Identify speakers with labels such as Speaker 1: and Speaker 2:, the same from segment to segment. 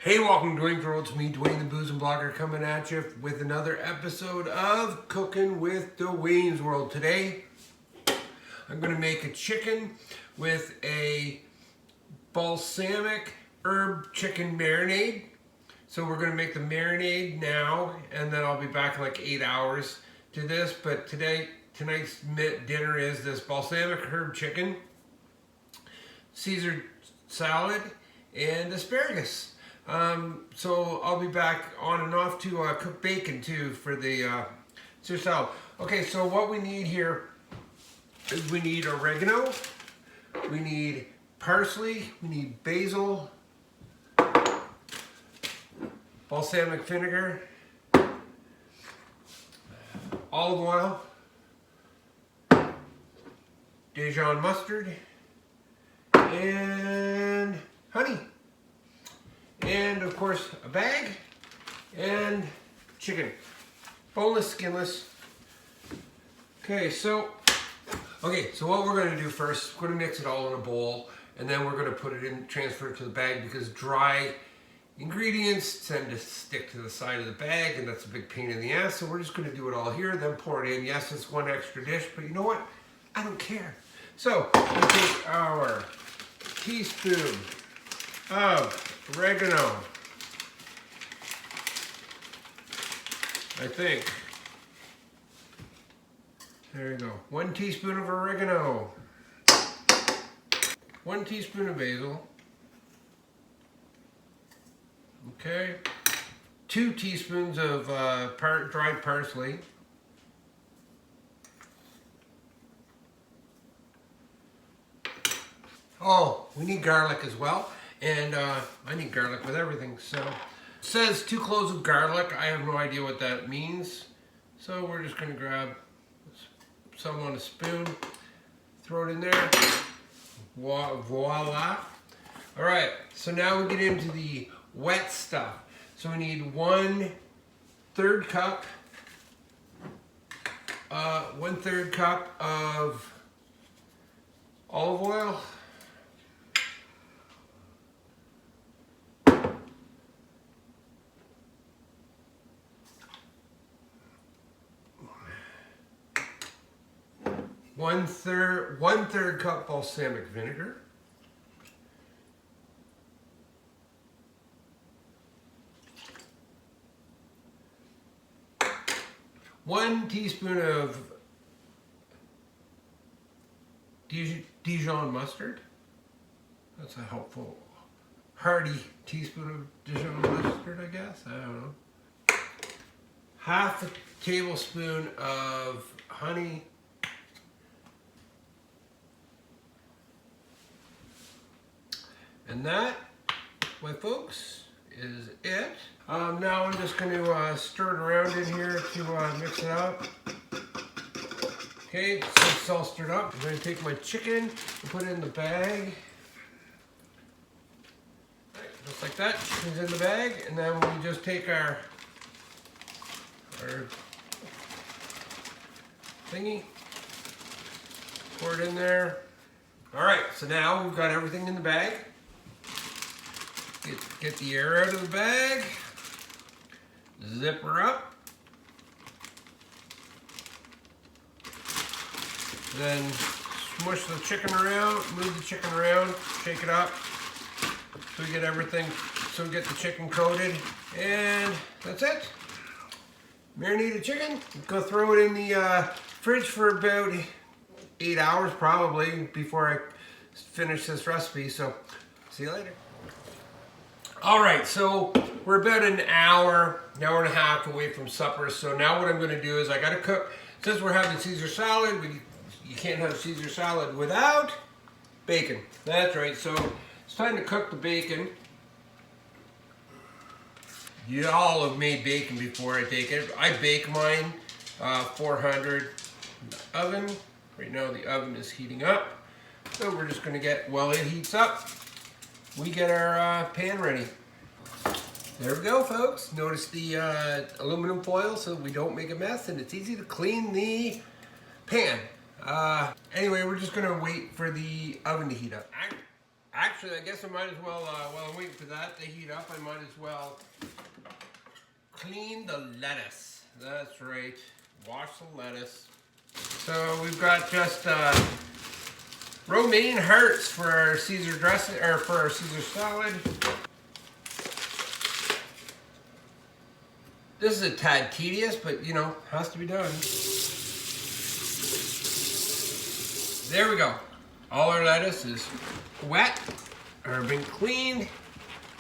Speaker 1: Hey, welcome to DuanesWorld. It's me, Duane, the BoozinBlogger, coming at you with another episode of Cooking with DuanesWorld. Today, I'm going to make a chicken with a balsamic herb chicken marinade. So we're going to make the marinade now, and then I'll be back in like 8 hours to this. But tonight's dinner is this balsamic herb chicken, Caesar salad, and asparagus. So I'll be back on and off to cook bacon too for the Caesar salad. Okay, so what we need here is we need oregano, we need parsley, we need basil, balsamic vinegar, olive oil, Dijon mustard, and honey. And of course a bag and chicken, boneless, skinless. Okay, so what we're going to do first, we're going to mix it all in a bowl, and then we're going to put it in, transfer it to the bag, because dry ingredients tend to stick to the side of the bag, and that's a big pain in the ass. So we're just going to do it all here, then pour it in. Yes, it's one extra dish, but you know what? I don't care. So we take our teaspoon of oregano, I think. There you go. 1 teaspoon of oregano. 1 teaspoon of basil. Okay. 2 teaspoons of dried parsley. Oh, we need garlic as well. And I need garlic with everything. So it says 2 cloves of garlic. I have no idea what that means. So we're just going to grab some on a spoon, throw it in there. Voila. All right. So now we get into the wet stuff. So we need 1/3 cup. 1/3 cup of olive oil. 1/3 cup balsamic vinegar. 1 teaspoon of Dijon mustard. That's a helpful, hearty teaspoon of Dijon mustard, I guess. I don't know. 1/2 tablespoon of honey. And that, my folks, is it. Now I'm just going to stir it around in here to mix it up. Okay, so it's all stirred up. I'm going to take my chicken and put it in the bag. Right, just like that, chicken's in the bag. And then we just take our thingy, pour it in there. All right, so now we've got everything in the bag. Get the air out of the bag, zip her up, then smush the chicken around, move the chicken around, shake it up, so we get everything, so we get the chicken coated, and that's it. Marinated chicken, go throw it in the fridge for about 8 hours probably before I finish this recipe, so see you later. All right, so we're about an hour and a half away from supper. So now what I'm going to do is I got to cook. Since we're having Caesar salad, you can't have Caesar salad without bacon. That's right. So it's time to cook the bacon. You all have made bacon before, I take it. I bake mine 400 oven. Right now the oven is heating up. So we're just going to get, while it heats up, we get our pan ready. There we go, folks. Notice the aluminum foil so we don't make a mess, and it's easy to clean the pan. Anyway, we're just gonna wait for the oven to heat up. Actually, I guess I might as well, while I'm waiting for that to heat up, I might as well clean the lettuce. That's right, wash the lettuce. So we've got just romaine hearts for our Caesar dressing, or for our Caesar salad. This is a tad tedious, but you know, has to be done. There we go. All our lettuce is wet, or been cleaned.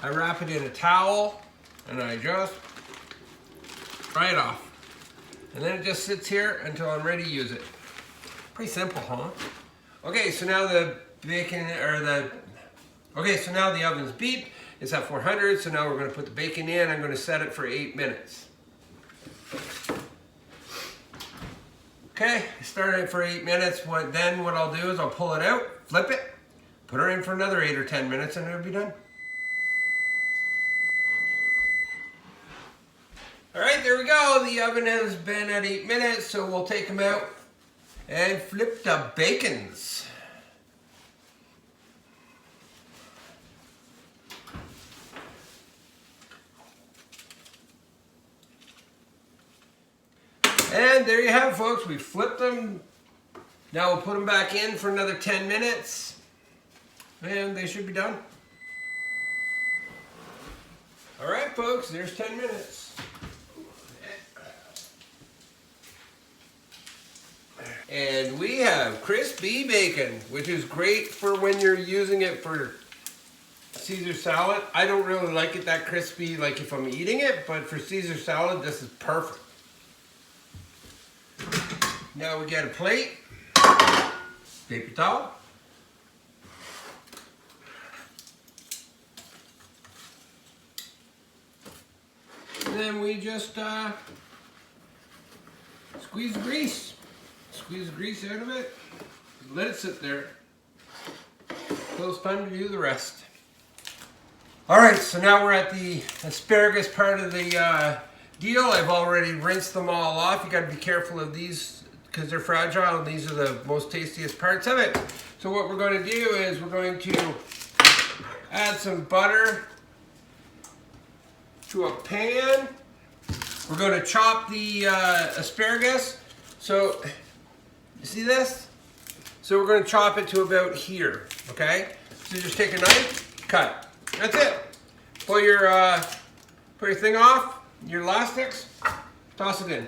Speaker 1: I wrap it in a towel, and I just fry it off. And then it just sits here until I'm ready to use it. Pretty simple, huh? Okay, so now the bacon, so now the oven's beeped. It's at 400, so now we're gonna put the bacon in. I'm gonna set it for 8 minutes. Okay, started it for 8 minutes. Then what I'll do is I'll pull it out, flip it, put her in for another 8 or 10 minutes, and it'll be done. All right, there we go. The oven has been at 8 minutes, so we'll take them out and flip the bacons. And there you have it, folks. We flipped them. Now we'll put them back in for another 10 minutes. And they should be done. All right, folks, there's 10 minutes. And we have crispy bacon, which is great for when you're using it for Caesar salad. I don't really like it that crispy, like if I'm eating it, but for Caesar salad, this is perfect. Now we get a plate, paper towel, and then we just squeeze the grease. Squeeze the grease out of it, let it sit there till it's time to do the rest. Alright, so now we're at the asparagus part of the deal. I've already rinsed them all off. You got to be careful of these because they're fragile, and these are the most tastiest parts of it. So what we're going to do is we're going to add some butter to a pan. We're going to chop the asparagus. So you see this? So we're going to chop it to about here, okay? So just take a knife, cut. That's it. Pull your thing off, your elastics, toss it in.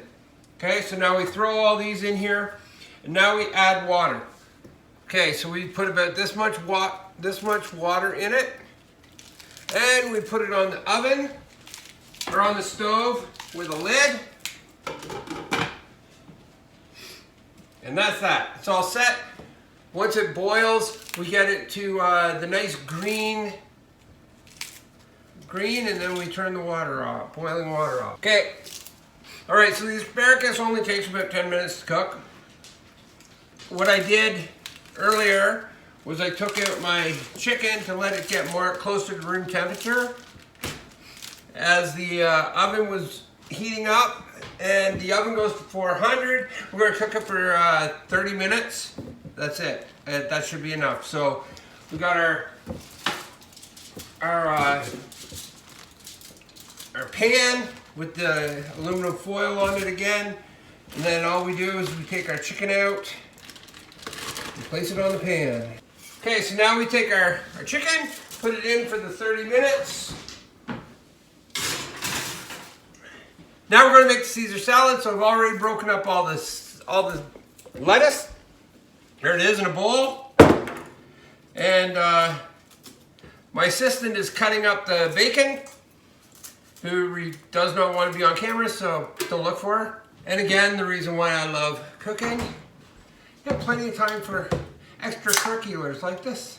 Speaker 1: Okay, so now we throw all these in here, and now we add water. Okay, so we put about this much water in it, and we put it on the oven, or on the stove with a lid. And that's that. It's all set. Once it boils, we get it to the nice green, and then we turn the water off, boiling water off. Okay. All right, so the asparagus only takes about 10 minutes to cook. What I did earlier was I took out my chicken to let it get more closer to room temperature. As the oven was heating up, and the oven goes to 400. We're going to cook it for 30 minutes. That's it. That should be enough. So we got our pan with the aluminum foil on it again. And then all we do is we take our chicken out and place it on the pan. Okay, so now we take our chicken, put it in for the 30 minutes. Now we're going to make the Caesar salad, so I've already broken up all the lettuce. There it is in a bowl. And my assistant is cutting up the bacon, who does not want to be on camera, so don't look for her. And again, the reason why I love cooking, you have plenty of time for extracurriculars like this.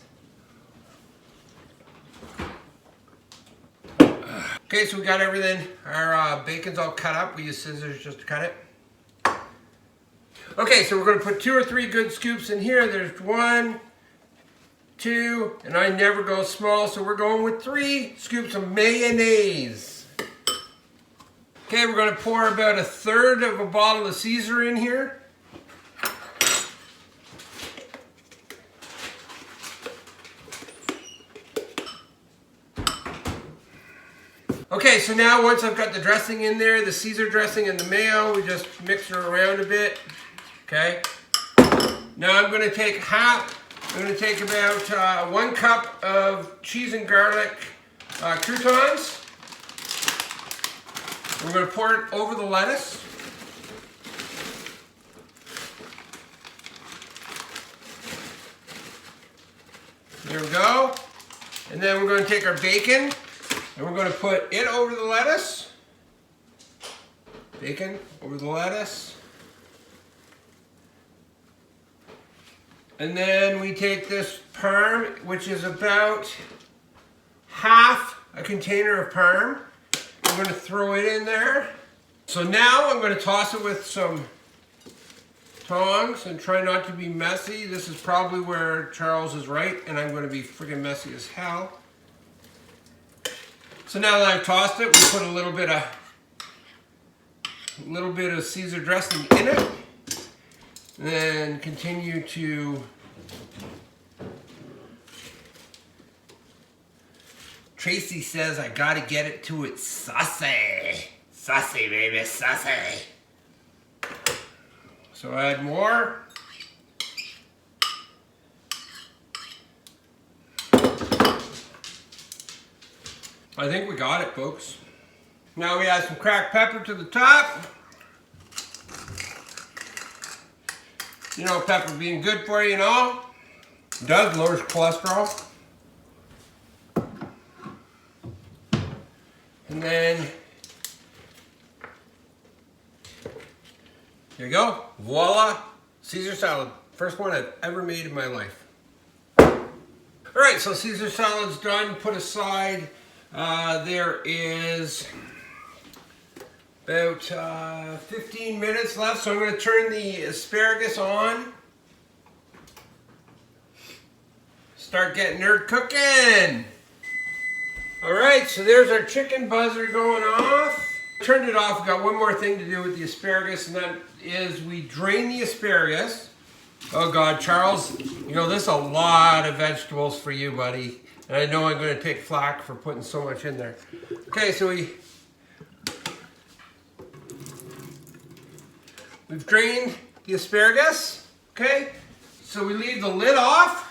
Speaker 1: Okay, so we got everything. Our bacon's all cut up. We use scissors just to cut it. Okay, so we're going to put 2 or 3 good scoops in here. There's 1, 2, and I never go small, so we're going with 3 scoops of mayonnaise. Okay, we're going to pour about 1/3 of a bottle of Caesar in here. Okay, so now once I've got the dressing in there, the Caesar dressing and the mayo, we just mix it around a bit. Okay. Now I'm going to take about 1 cup of cheese and garlic croutons. We're going to pour it over the lettuce. There we go. And then we're going to take our bacon and we're going to put it over the lettuce. Bacon over the lettuce. And then we take this parm, which is about half a container of parm. I'm going to throw it in there. So now I'm going to toss it with some tongs and try not to be messy. This is probably where Charles is right, and I'm going to be freaking messy as hell. So now that I've tossed it, we put a little bit of Caesar dressing in it. And then continue to Tracy says I gotta get it to its saucy. Saucy, baby, saucy. So add more. I think we got it, folks. Now we add some cracked pepper to the top. You know, pepper being good for you and all. It does, lowers cholesterol. And then, there you go. Voila, Caesar salad. First one I've ever made in my life. All right, so Caesar salad's done, put aside. There is about 15 minutes left, so I'm going to turn the asparagus on. Start getting her cooking. All right, so there's our chicken buzzer going off. Turned it off. We've got one more thing to do with the asparagus, and that is we drain the asparagus. Oh God, Charles, you know, this is a lot of vegetables for you, buddy. And I know I'm going to take flack for putting so much in there. Okay, so we've drained the asparagus. Okay, so we leave the lid off.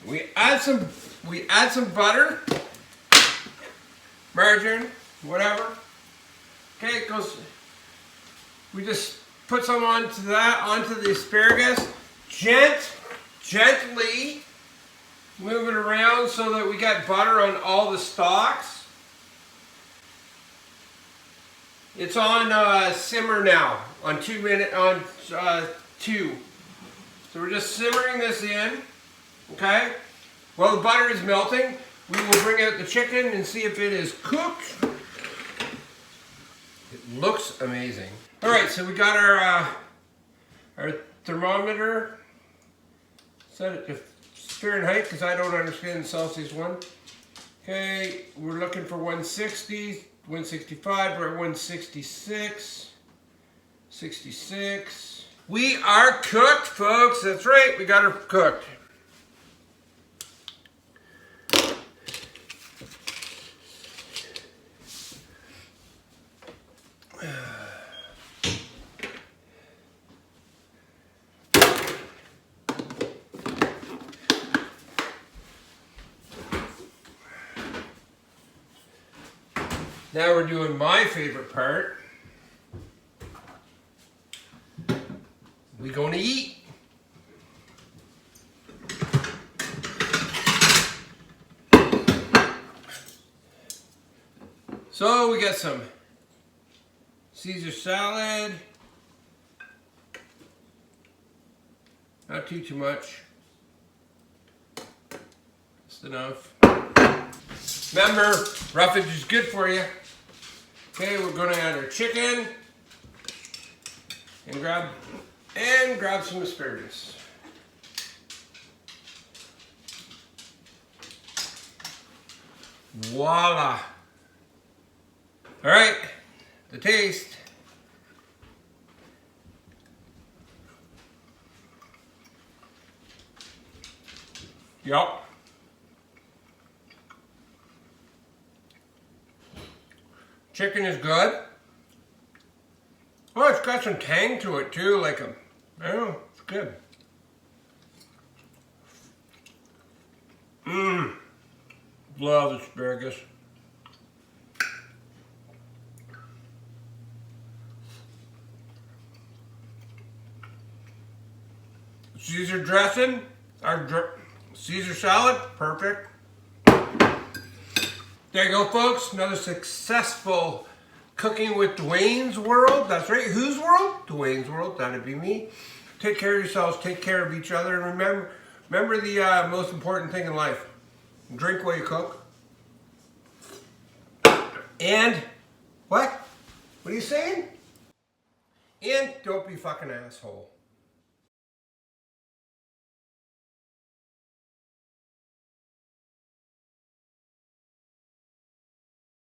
Speaker 1: We add some butter, margarine, whatever. Okay, it goes. We just put some onto the asparagus. Gently move it around so that we get butter on all the stalks. It's on simmer now, on 2 minute, on 2. So we're just simmering this in, okay? While the butter is melting, we will bring out the chicken and see if it is cooked. It looks amazing. All right, so we got our thermometer set it to Fahrenheit because I don't understand the Celsius one. Okay, we're looking for 160, 165, we're at 166, 66. We are cooked, folks. That's right, we got her cooked. Now we're doing my favorite part. We're going to eat. So we got some Caesar salad. Not too much. Just enough. Remember, roughage is good for you. Okay, we're going to add our chicken and grab some asparagus. Voila! All right, the taste. Yup. Chicken is good. Oh, it's got some tang to it too, like a, I don't know, it's good. Mmm. Love asparagus. Caesar dressing, our Caesar salad, perfect. There you go, folks. Another successful cooking with DuanesWorld. That's right. Whose world? DuanesWorld. That'd be me. Take care of yourselves. Take care of each other. And remember the most important thing in life. Drink while you cook. And what? What are you saying? And don't be fucking asshole.